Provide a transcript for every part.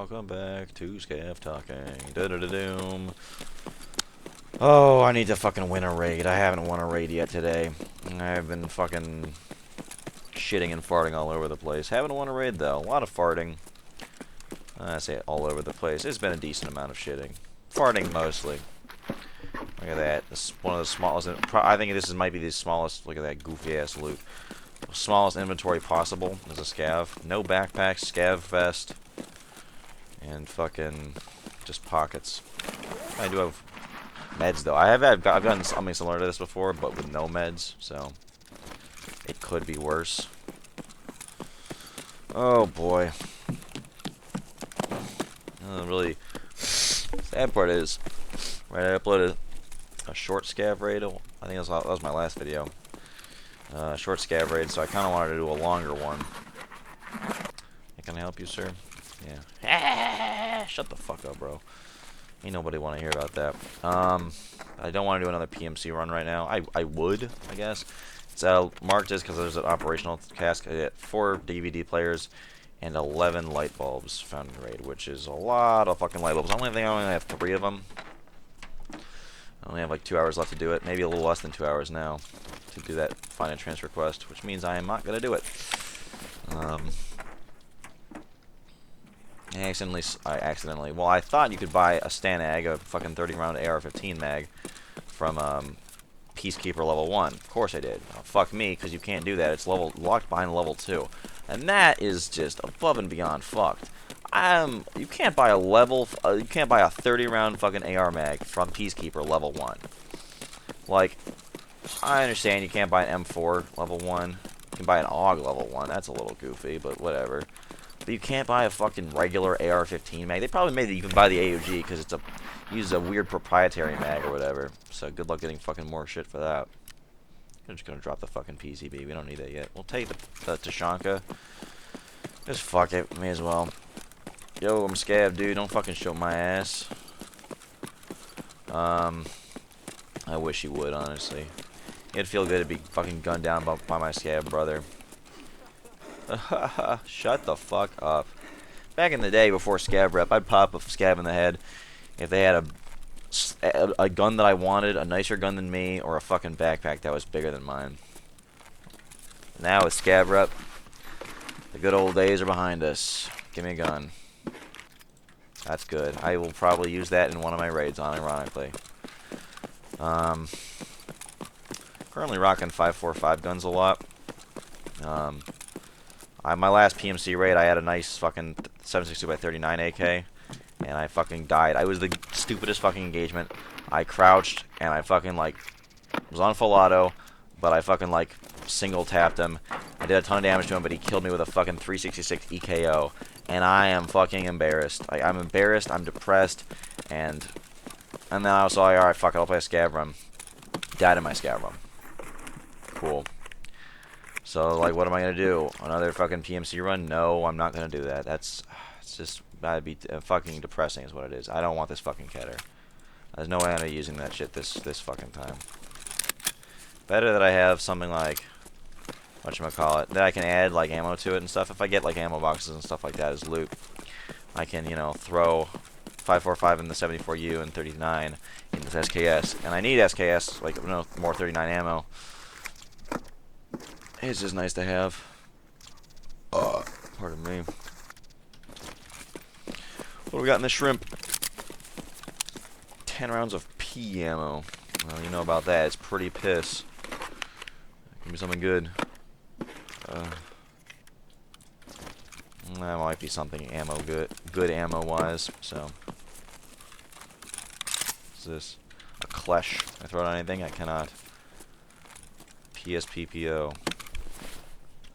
Welcome back to Scav Talking. Da-da-da-doom. Oh, I need to fucking win a raid. I haven't won a raid yet today. I've been fucking shitting and farting all over the place. Haven't won a raid though. A lot of farting. I say it all over the place. It's been a decent amount of shitting. Farting mostly. Look at that. This is one of the smallest. I think this might be the smallest. Look at that goofy ass loot. Smallest inventory possible as a scav. No backpacks, scav vest, and fucking just pockets. I do have meds though. I've gotten something similar to this before, but with no meds, so it could be worse. Oh boy. Really sad part is, right? I uploaded a short scav raid. I think that was my last video. Short scav raid, so I kind of wanted to do a longer one. Hey, can I help you, sir? Yeah. Shut the fuck up, bro. Ain't nobody want to hear about that. I don't want to do another PMC run right now. I would, I guess. It's marked as because there's an operational task. I get 4 DVD players and 11 light bulbs found in raid, which is a lot of fucking light bulbs. I only have 3 of them. I only have like 2 hours left to do it. Maybe a little less than 2 hours now to do that find and transfer quest, which means I am not gonna do it. I accidentally. Well, I thought you could buy a Stanag, a fucking 30-round AR-15 mag, from Peacekeeper level 1. Of course I did. Oh, fuck me, because you can't do that. It's locked behind level 2, and that is just above and beyond fucked. You can't buy a 30-round fucking AR mag from Peacekeeper level 1. Like, I understand you can't buy an M4 level 1. You can buy an AUG level 1. That's a little goofy, but whatever. But you can't buy a fucking regular AR-15 mag. They probably made that you can buy the AUG because it uses a weird proprietary mag or whatever. So good luck getting fucking more shit for that. I'm just gonna drop the fucking PCB. We don't need that yet. We'll take the Tashanka. Just fuck it. May as well. Yo, I'm Scav, dude. Don't fucking show my ass. I wish he would, honestly. It'd feel good to be fucking gunned down by my Scav brother. Shut the fuck up. Back in the day, before Scav Rep, I'd pop a Scav in the head if they had a gun that I wanted, a nicer gun than me, or a fucking backpack that was bigger than mine. Now with Scav Rep, the good old days are behind us. Give me a gun. That's good. I will probably use that in one of my raids, unironically. Currently rocking 5.45 guns a lot. My last PMC raid, I had a nice fucking 7.62x39 AK, and I fucking died. I was the stupidest fucking engagement. I crouched, and I fucking, like, was on full auto, but I fucking, like, single tapped him. I did a ton of damage to him, but he killed me with a fucking 366 EKO, and I am fucking embarrassed. Like, I'm embarrassed, I'm depressed, and then I was like, alright, fuck it, I'll play a Scav run. Died in my Scav run. Cool. So, like, what am I gonna do? Another fucking PMC run? No, I'm not gonna do that. It's just, that'd be fucking depressing is what it is. I don't want this fucking Keter. There's no way I'm gonna be using that shit this fucking time. Better that I have something like, whatchamacallit, that I can add, like, ammo to it and stuff. If I get, like, ammo boxes and stuff like that as loot, I can, you know, throw 5.45 in the 74U and 39 in this SKS. And I need SKS, like, you know, more 39 ammo. It's just nice to have. Pardon me. What do we got in the shrimp? 10 rounds of P ammo. Well, you know about that. It's pretty piss. Give me something good. That might be something ammo good ammo wise. So, what's this? A Klesh. Can I throw it on anything? I cannot. PSPPO.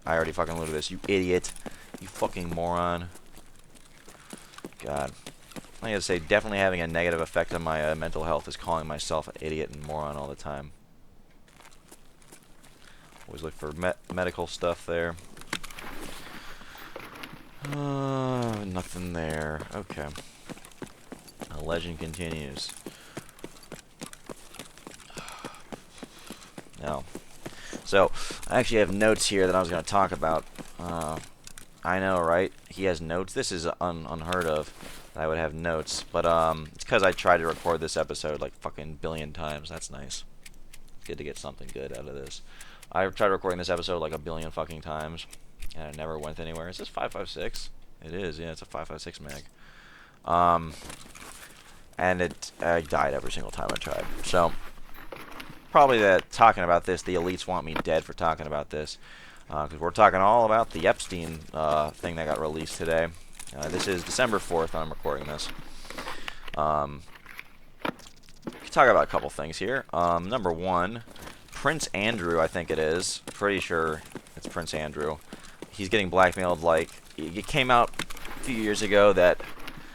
I already fucking looted this, you idiot. You fucking moron. God. I gotta say, definitely having a negative effect on my mental health is calling myself an idiot and moron all the time. Always look for medical stuff there. Nothing there. Okay. The legend continues. No. So, I actually have notes here that I was going to talk about. I know, right? he has notes. This is unheard of that I would have notes, but it's because I tried to record this episode like fucking billion times. That's nice. Good to get something good out of this. I tried recording this episode like a billion fucking times, and it never went anywhere. Is this 556? It is, yeah, it's a 556 mag. And I died every single time I tried. So, probably talking about this, the elites want me dead for talking about this. Because we're talking all about the Epstein thing that got released today. This is December 4th, and I'm recording this. Talk about a couple things here. Number one, Prince Andrew, I think it is. Pretty sure it's Prince Andrew. He's getting blackmailed. Like, it came out a few years ago that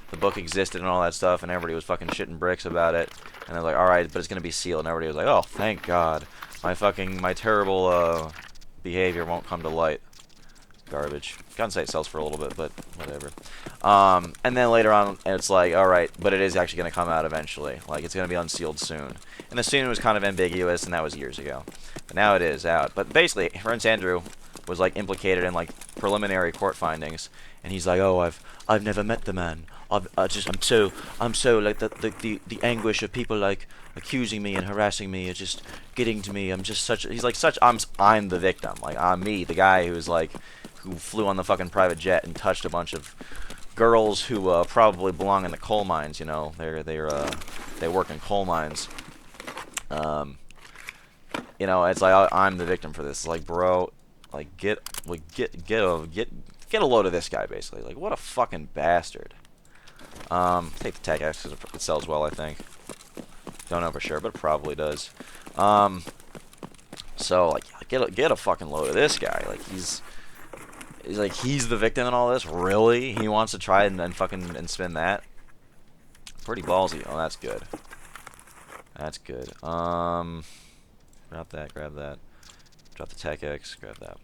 the book existed and all that stuff, and everybody was fucking shitting bricks about it. And they're like, alright, but it's gonna be sealed. And everybody was like, oh, thank God. My terrible behavior won't come to light. Garbage. Gunsight sells for a little bit, but whatever. And then later on, it's like, alright, but it is actually going to come out eventually. Like, it's going to be unsealed soon. And the soon was kind of ambiguous, and that was years ago. But now it is out. But basically, Prince Andrew was, like, implicated in, like, preliminary court findings. And he's like, oh, I've never met the man. I'm so, like, the anguish of people, like, accusing me and harassing me is just getting to me. I'm just such, he's like, I'm the victim. Like, I'm me, the guy who's, like, who flew on the fucking private jet and touched a bunch of girls who probably belong in the coal mines. You know, they work in coal mines. You know, it's like I'm the victim for this. It's like, bro, like get a load of this guy, basically. Like, what a fucking bastard. Take the tech X because it sells well, I think. Don't know for sure, but it probably does. So like, get a fucking load of this guy. Like, he's the victim in all this. Really? He wants to try and fucking spin that. Pretty ballsy. Oh, that's good. That's good. Grab that. Grab that. Drop the tech X. Grab that.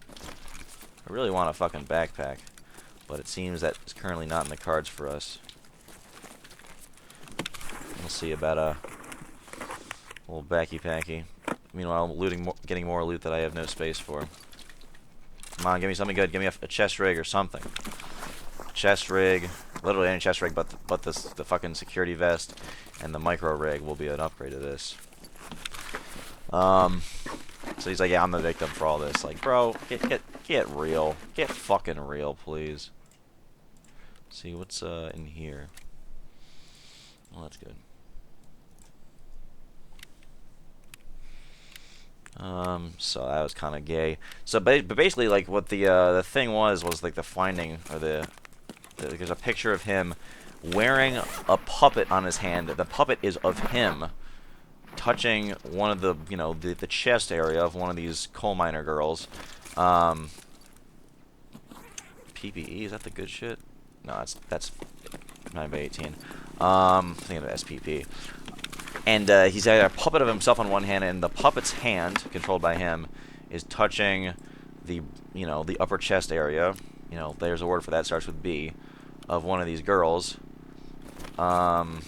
I really want a fucking backpack, but it seems that it's currently not in the cards for us. We'll see about a little backy-packy. Meanwhile, getting more loot that I have no space for. Come on, give me something good. Give me a chest rig or something. A chest rig. Literally any chest rig, but the fucking security vest and the micro rig will be an upgrade to this. So he's like, yeah, I'm the victim for all this. Like, bro, get real. Get fucking real, please. See what's in here. Well, that's good. So that was kind of gay. So, but basically, like, what the thing was like the finding, or there's a picture of him wearing a puppet on his hand. The puppet is of him touching one of the, you know, the chest area of one of these coal miner girls. PPE, is that the good shit? No, that's 9x18. Thinking of SPP. And he's got a puppet of himself on one hand, and the puppet's hand, controlled by him, is touching the, you know, the upper chest area. You know, there's a word for that, starts with B, of one of these girls. And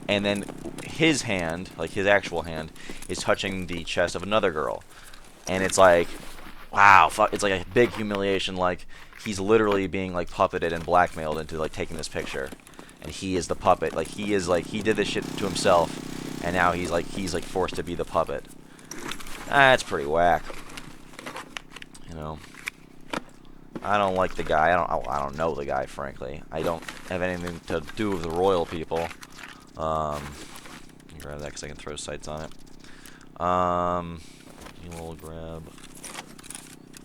then his hand, like his actual hand, is touching the chest of another girl. And it's like, wow, fuck, it's like a big humiliation. Like, he's literally being, like, puppeted and blackmailed into, like, taking this picture. And he is the puppet. Like, he did this shit to himself, and now he's forced to be the puppet. That's pretty whack. You know, I don't like the guy. I don't know the guy, frankly. I don't have anything to do with the royal people. Grab that because I can throw sights on it. We'll grab.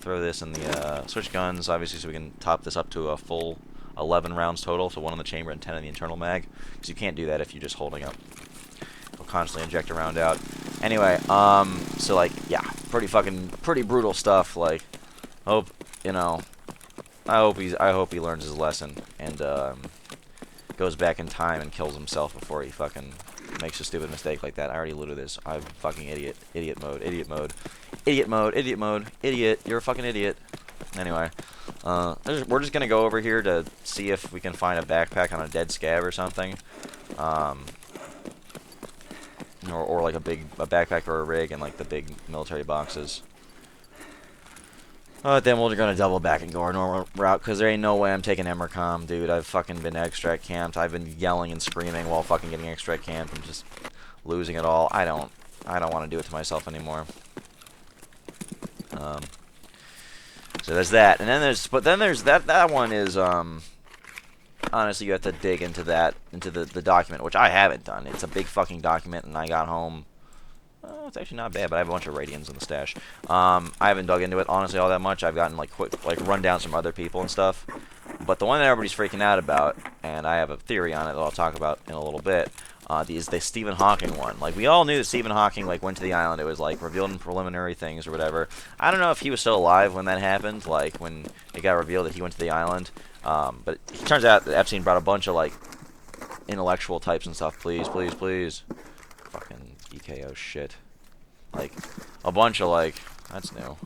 Throw this in the switch guns, obviously, so we can top this up to a full 11 rounds total, so 1 in the chamber and 10 in the internal mag, because you can't do that if you're just holding up. It'll constantly inject a round out. Anyway, so, like, yeah, pretty brutal stuff. Like, I hope he learns his lesson and goes back in time and kills himself before he fucking makes a stupid mistake like that. I already looted this. I'm fucking idiot. Idiot mode. Idiot mode. Idiot mode. Idiot mode. Idiot. You're a fucking idiot. Anyway, we're just gonna go over here to see if we can find a backpack on a dead scav or something, or like a backpack or a rig and like the big military boxes. Oh, then we're gonna double back and go our normal route, because there ain't no way I'm taking Emercom, dude. I've fucking been extract camped. I've been yelling and screaming while fucking getting extract camped and just losing it all. I don't want to do it to myself anymore. So there's that, and then there's that one is honestly, you have to dig into the document, which I haven't done. It's a big fucking document, and I got home. It's actually not bad, but I have a bunch of radians in the stash. I haven't dug into it honestly all that much. I've gotten like quick rundowns from other people and stuff. But the one that everybody's freaking out about, and I have a theory on it that I'll talk about in a little bit, is the Stephen Hawking one. Like, we all knew that Stephen Hawking like went to the island. It was like revealed in preliminary things or whatever. I don't know if he was still alive when that happened, like when it got revealed that he went to the island. But it turns out that Epstein brought a bunch of like intellectual types and stuff. Please, please, please. Fucking EKO shit. Like a bunch of like, that's new.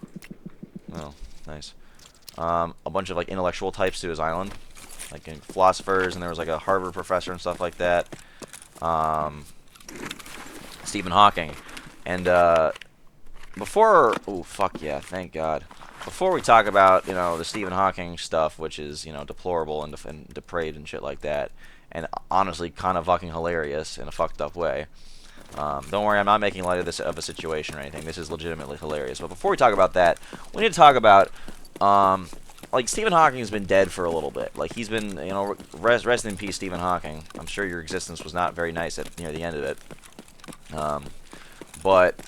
Oh, nice. A bunch of like intellectual types to his island, like philosophers, and there was like a Harvard professor and stuff like that. Stephen Hawking, and before, oh fuck yeah, thank God. Before we talk about the Stephen Hawking stuff, which is deplorable and depraved and shit like that, and honestly kind of fucking hilarious in a fucked up way. Don't worry, I'm not making light of this of a situation or anything. This is legitimately hilarious. But before we talk about that, we need to talk about like Stephen Hawking has been dead for a little bit. Like he's been, rest in peace, Stephen Hawking. I'm sure your existence was not very nice near the end of it. But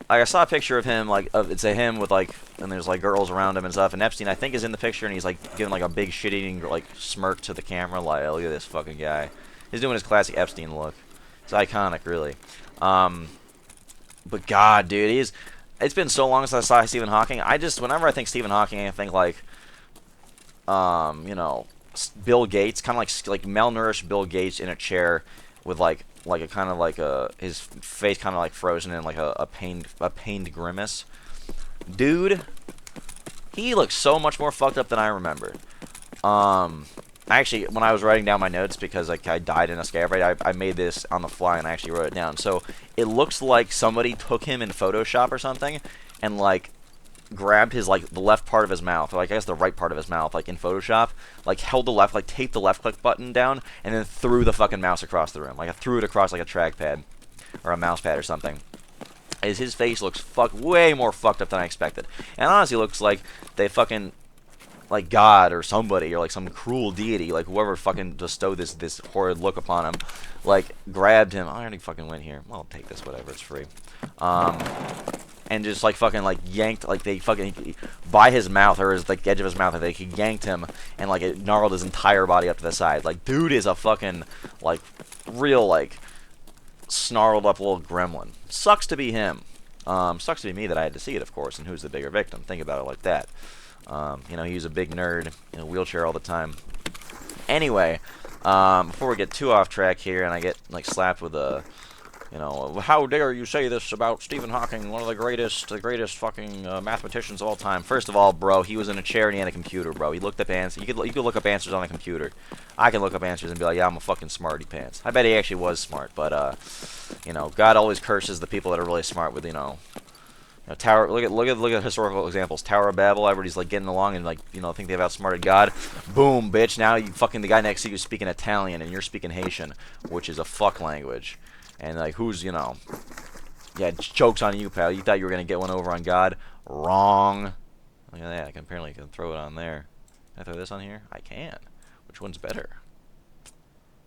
like I saw a picture of him, like it's a him with like, and there's like girls around him and stuff. And Epstein, I think, is in the picture, and he's like giving like a big shit-eating like smirk to the camera, like, oh, look at this fucking guy. He's doing his classic Epstein look. It's iconic, really. But God, dude, it's been so long since I saw Stephen Hawking. Whenever I think Stephen Hawking, I think like, Bill Gates, kind of like malnourished Bill Gates in a chair with like a kind of like his face kind of like frozen in like a pained grimace. Dude, he looks so much more fucked up than I remembered. Actually, when I was writing down my notes, because like I died in a scav raid, I made this on the fly and I actually wrote it down. So it looks like somebody took him in Photoshop or something and like grabbed his like the left part of his mouth, or like I guess the right part of his mouth, like in Photoshop, like held the left, like taped the left click button down, and then threw the fucking mouse across the room. Like I threw it across like a trackpad or a mouse pad or something. His face looks way more fucked up than I expected, and honestly looks like they fucking, like God or somebody, or like some cruel deity, like whoever fucking bestowed this horrid look upon him, like grabbed him. I already fucking went here. Well, I'll take this, whatever, it's free. And just like fucking like yanked, like they fucking by his mouth, or his like edge of his mouth, like they yanked him and like it gnarled his entire body up to the side. Like dude is a fucking like real like snarled up little gremlin. Sucks to be him. Sucks to be me that I had to see it, of course. And who's the bigger victim? Think about it like that. He was a big nerd in a wheelchair all the time. Anyway, before we get too off track here and I get like slapped with a, how dare you say this about Stephen Hawking, one of the greatest fucking mathematicians of all time. First of all, bro, he was in a chair and he had a computer, bro. He looked up answers. You could look up answers on a computer. I can look up answers and be like, yeah, I'm a fucking smarty pants. I bet he actually was smart, but God always curses the people that are really smart with Tower. Look at historical examples. Tower of Babel. Everybody's like getting along and like think they've outsmarted God. Boom, bitch. Now you fucking the guy next to you is speaking Italian and you're speaking Haitian, which is a fuck language. And like who's yeah, jokes on you, pal. You thought you were gonna get one over on God? Wrong. Look at that. I can apparently throw it on there. Can I throw this on here? I can. Which one's better?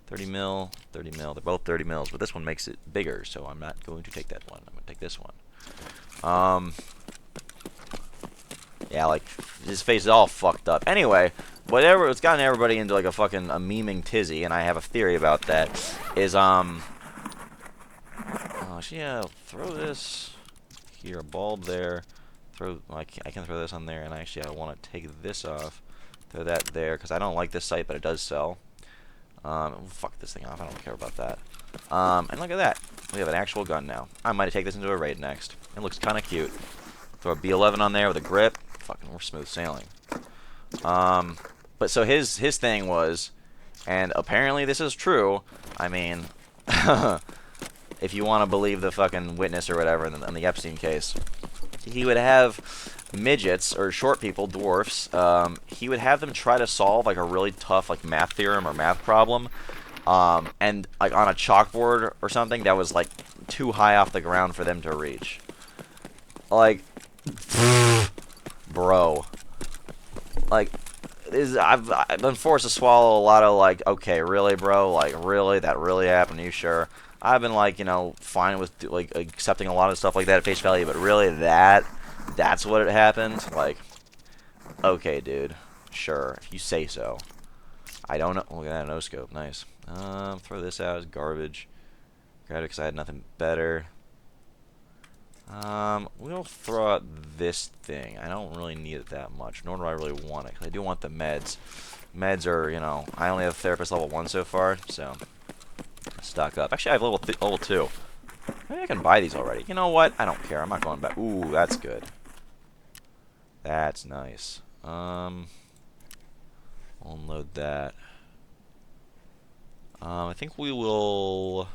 30 mil, 30 mil. They're both 30 mils, but this one makes it bigger, so I'm not going to take that one. I'm gonna take this one. Yeah, like his face is all fucked up. Anyway, whatever, it's gotten everybody into like a memeing tizzy, and I have a theory about that. Is yeah, throw this here, a bulb there. I can throw this on there, and actually I want to take this off. Throw that there because I don't like this site, but it does sell. Fuck this thing off. I don't care about that. And look at that. We have an actual gun now. I might take this into a raid next. It looks kind of cute. Throw a B11 on there with a grip. Fucking, we're smooth sailing. But so his thing was, and apparently this is true. I mean, if you want to believe the fucking witness or whatever in the Epstein case, he would have midgets or short people, dwarfs, he would have them try to solve like a really tough like math theorem or math problem, and like on a chalkboard or something that was like too high off the ground for them to reach. Like, bro, like I've been forced to swallow a lot of like, okay, really, bro, like really, that really happened? Are you sure? I've been like, you know, fine with like accepting a lot of stuff like that at face value, but really that's what it happened? Like, okay, dude, sure, if you say so. I don't know. Look at that, no scope, nice. Throw this out as garbage. Grab it because I had nothing better. We'll throw out this thing. I don't really need it that much, nor do I really want it, because I do want the meds. Meds are, you know, I only have therapist level 1 so far, so stock up. Actually, I have level 2. Maybe I can buy these already. You know what? I don't care. I'm not going back. Ooh, that's good. That's nice. Unload that. I think we'll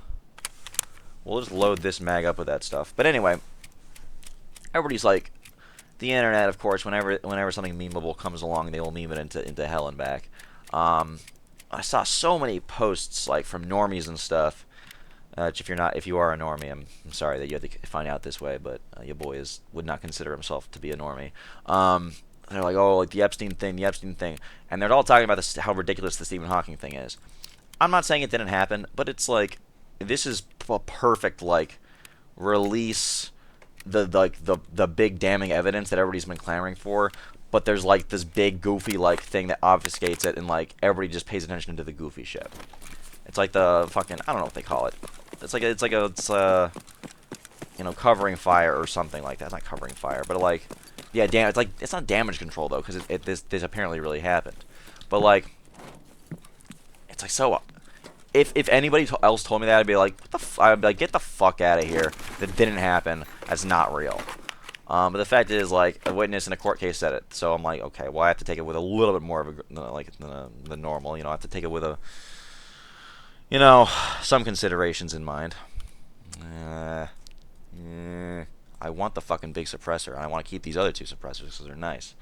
just load this mag up with that stuff. But anyway, everybody's like, the internet, of course, whenever something memeable comes along, they will meme it into hell and back. I saw so many posts like from normies and stuff. If you are a normie, I'm sorry that you have to find out this way, but your boy would not consider himself to be a normie. They're like, oh, like the Epstein thing, and they're all talking about this, how ridiculous the Stephen Hawking thing is. I'm not saying it didn't happen, but it's like, this is a perfect like release the big damning evidence that everybody's been clamoring for, but there's like this big goofy like thing that obfuscates it, and like everybody just pays attention to the goofy shit. It's like the fucking, I don't know what they call it. It's you know, covering fire or something like that. Not covering fire, but like, yeah, it's not damage control though, because this apparently really happened. But like, it's like, so if anybody else told me that, I'd be like, what the I'd be like, get the fuck out of here. That didn't happen. That's not real. But the fact is, like, a witness in a court case said it, so I'm like, okay, well, I have to take it with a little bit more of a like the normal. You know, I have to take it with a, you know, some considerations in mind. I want the fucking big suppressor, and I want to keep these other 2 suppressors because they're nice.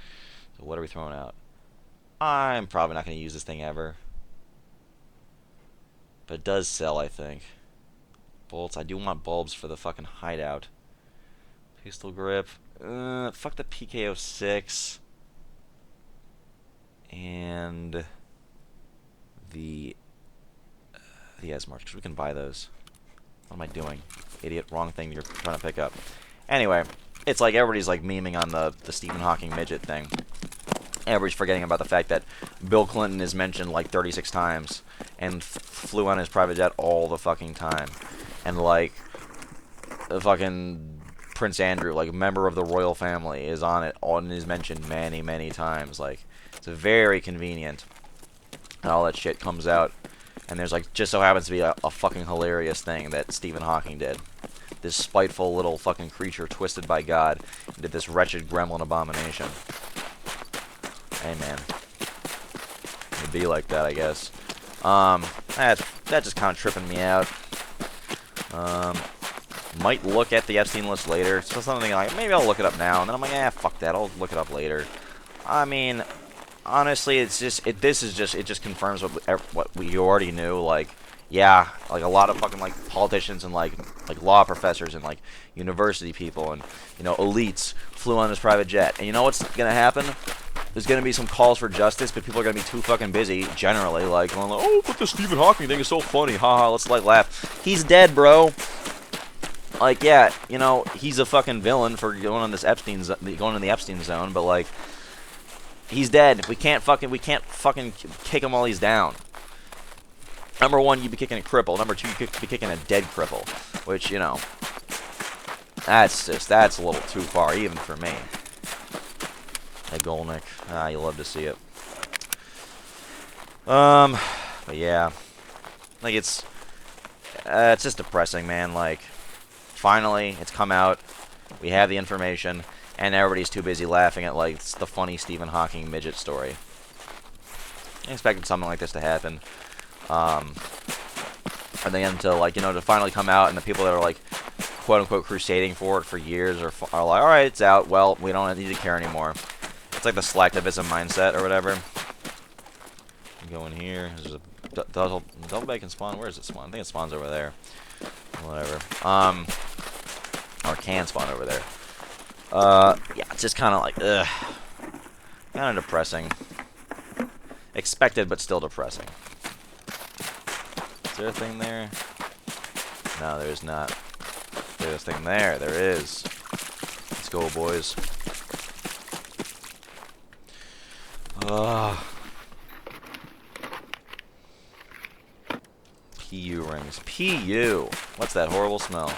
So what are we throwing out? I'm probably not going to use this thing ever. But it does sell, I think. Bolts. I do want bulbs for the fucking hideout. Pistol grip. Fuck the PK06. And the S-March, because we can buy those. What am I doing? Idiot, wrong thing you're trying to pick up. Anyway, it's like everybody's like memeing on the Stephen Hawking midget thing. Everybody's forgetting about the fact that Bill Clinton is mentioned like 36 times and flew on his private jet all the fucking time. And like, the fucking Prince Andrew, like a member of the royal family, is on it and is mentioned many, many times. Like, it's very convenient. And all that shit comes out. And there's like, just so happens to be a fucking hilarious thing that Stephen Hawking did. This spiteful little fucking creature twisted by God did this wretched gremlin abomination. Hey man, it'd be like that, I guess. That's just kind of tripping me out. Might look at the Epstein list later. So something like, maybe I'll look it up now, and then I'm like, fuck that, I'll look it up later. I mean, honestly, it's just, it just confirms what we already knew. Like, yeah, like a lot of fucking like politicians and like law professors and like university people and, you know, elites flew on this private jet. And you know what's gonna happen? There's gonna be some calls for justice, but people are gonna be too fucking busy, generally, like, going like, oh, but the Stephen Hawking thing is so funny, haha, let's like laugh. He's dead, bro. Like, yeah, you know, he's a fucking villain for going on this going in the Epstein zone, but like, he's dead. We can't fucking kick him while he's down. Number 1, you'd be kicking a cripple. Number 2, you'd be kicking a dead cripple, which, you know, that's a little too far, even for me. Hey, Golnick. You love to see it. But yeah. Like, it's just depressing, man. Like, finally, it's come out. We have the information, and everybody's too busy laughing at, like, the funny Stephen Hawking midget story. I expected something like this to happen. And then to, like, you know, to finally come out, and the people that are, like, quote-unquote crusading for it for years are like, alright, it's out, well, we don't need to care anymore. It's like the selectivism mindset or whatever. Go in here. There's a double bacon spawn. Where is it spawn? I think it spawns over there. Whatever. Or can spawn over there. Yeah, it's just kind of like, ugh. Kind of depressing. Expected, but still depressing. Is there a thing there? No, there's not. There's a thing there. There is. Let's go, boys. PU rings. PU! What's that horrible smell?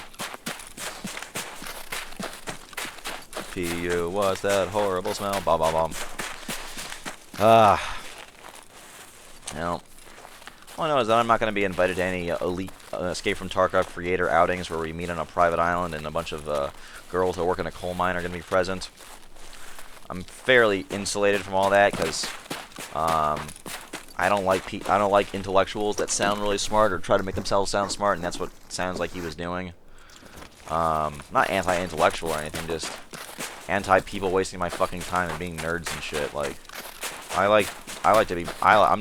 PU, what's that horrible smell? Bomb, bomb, bomb. Well, all I know is that I'm not going to be invited to any elite Escape from Tarkov creator outings where we meet on a private island and a bunch of girls who work in a coal mine are going to be present. I'm fairly insulated from all that because I don't like intellectuals that sound really smart or try to make themselves sound smart, and that's what sounds like he was doing. Not anti-intellectual or anything, just anti-people wasting my fucking time and being nerds and shit. Like, I'm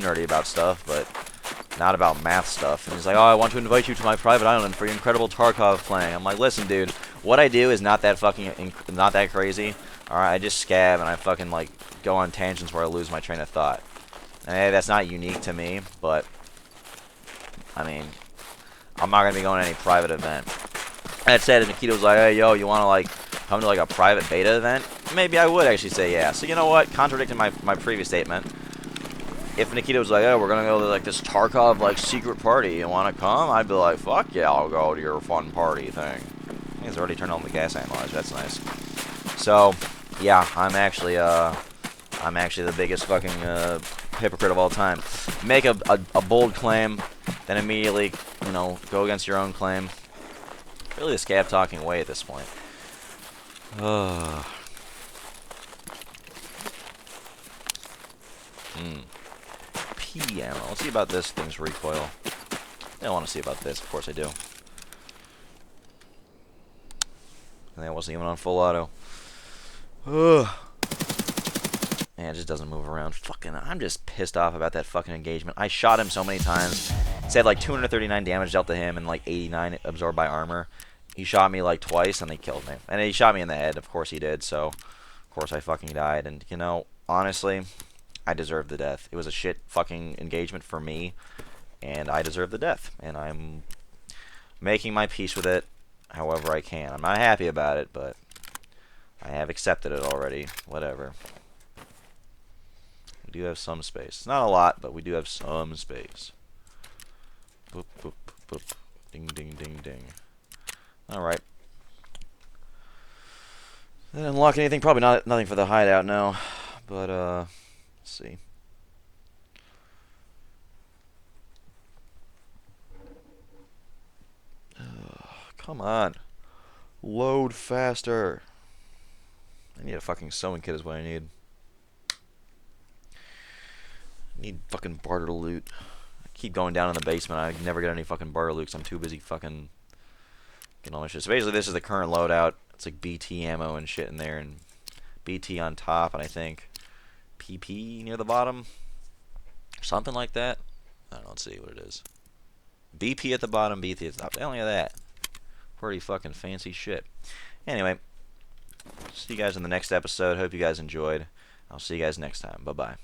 nerdy about stuff, but not about math stuff. And he's like, oh, I want to invite you to my private island for your incredible Tarkov playing. I'm like, listen, dude, what I do is not that not that crazy. Alright, I just scav and I fucking, like, go on tangents where I lose my train of thought. And hey, that's not unique to me, but, I mean, I'm not going to be going to any private event. That said, if Nikita was like, hey, yo, you want to, like, come to, like, a private beta event? Maybe I would actually say yeah. So, you know what? Contradicting my previous statement, if Nikita was like, oh, we're going to go to, like, this Tarkov, like, secret party, you want to come? I'd be like, fuck yeah, I'll go to your fun party thing. He's already turned on the gas analyzer. That's nice. So, yeah, I'm actually the biggest fucking hypocrite of all time. Make a bold claim, then immediately, you know, go against your own claim. Really a scav talking way at this point. P ammo. Let's see about this thing's recoil. I don't want to see about this. Of course I do. And that wasn't even on full auto. Man, it just doesn't move around. Fucking, I'm just pissed off about that fucking engagement. I shot him so many times. It said like 239 damage dealt to him and like 89 absorbed by armor. He shot me like twice and he killed me. And he shot me in the head. Of course he did. So, of course I fucking died. And, you know, honestly, I deserved the death. It was a shit fucking engagement for me. And I deserve the death. And I'm making my peace with it however I can. I'm not happy about it, but I have accepted it already. Whatever. We do have some space. Not a lot, but we do have some space. Boop, boop, boop. Ding, ding, ding, ding. Alright. Didn't unlock anything. Probably nothing for the hideout now. But, let's see. Come on. Load faster. I need a fucking sewing kit is what I need. I need fucking barter loot. I keep going down in the basement. I never get any fucking barter loot because I'm too busy fucking getting all my shit. So basically this is the current loadout. It's like BT ammo and shit in there and BT on top and I think PP near the bottom. Something like that. I don't know, let's see what it is. BP at the bottom, BT at the top. They only have that. Pretty fucking fancy shit. Anyway, see you guys in the next episode. Hope you guys enjoyed. I'll see you guys next time. Bye-bye.